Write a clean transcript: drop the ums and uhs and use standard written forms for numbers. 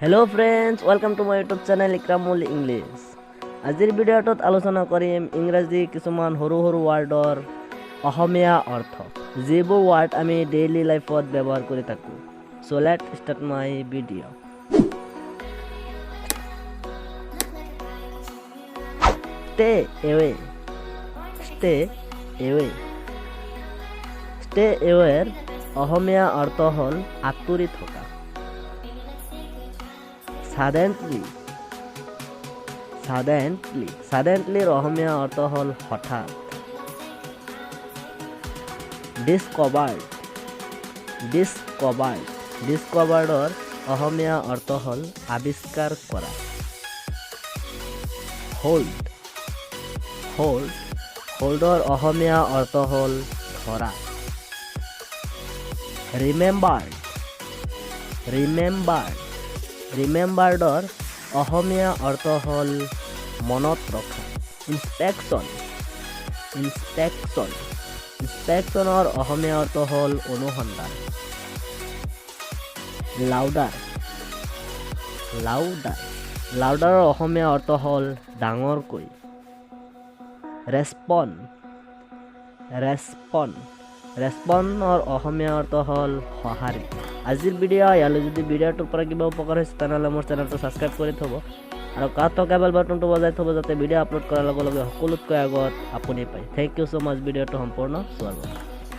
Hello friends, welcome to my YouTube channel Ekramul English. আজিৰ ভিডিঅ'টোত আলোচনা কৰিম ইংৰাজী কিছুমান সৰু সৰু ৱাৰ্ডৰ অসমীয়া অৰ্থ যিবোৰ ৱাৰ্ড আমি ডেইলি লাইফত ব্যৱহাৰ কৰি থাকো so let's start my video' stay away অসমীয়া অৰ্থ হ'ল আঁতৰি থকা suddenly অসমীয়া অৰ্থ হ'ল হঠাৎ discovered অসমীয়া অৰ্থ হ'ল আৱিষ্কাৰ কৰা holdৰ অসমীয়া অৰ্থ হ'ল ধৰা rememberedৰ অসমীয়া অৰ্থ হ'ল মনত ৰখা ইনস্পেকশ্যনৰ অসমীয়া অৰ্থ হ'ল অনুসন্ধান লাউডাৰৰ অসমীয়া অৰ্থ হ'ল ডাঙৰকৈ ৰেছপণ্ডৰ অসমীয়া অৰ্থ হ'ল সঁহাৰি আজিৰ ভিডিঅ' ইয়ালৈ যদি ভিডিঅ'টোৰ পৰা কিবা উপকাৰ হৈছে তেনেহ'লে মোৰ চেনেলটো ছাবস্ক্ৰাইব কৰি থ'ব আৰু কাষত থকা বেল বাটনটো বজাই থ'ব যাতে ভিডিঅ' আপলোড কৰাৰ লগে লগে সকলোতকৈ আগত আপুনি পায় থেংক ইউ ছ' মাছ ভিডিঅ'টো সম্পূৰ্ণ চোৱাৰ বাবে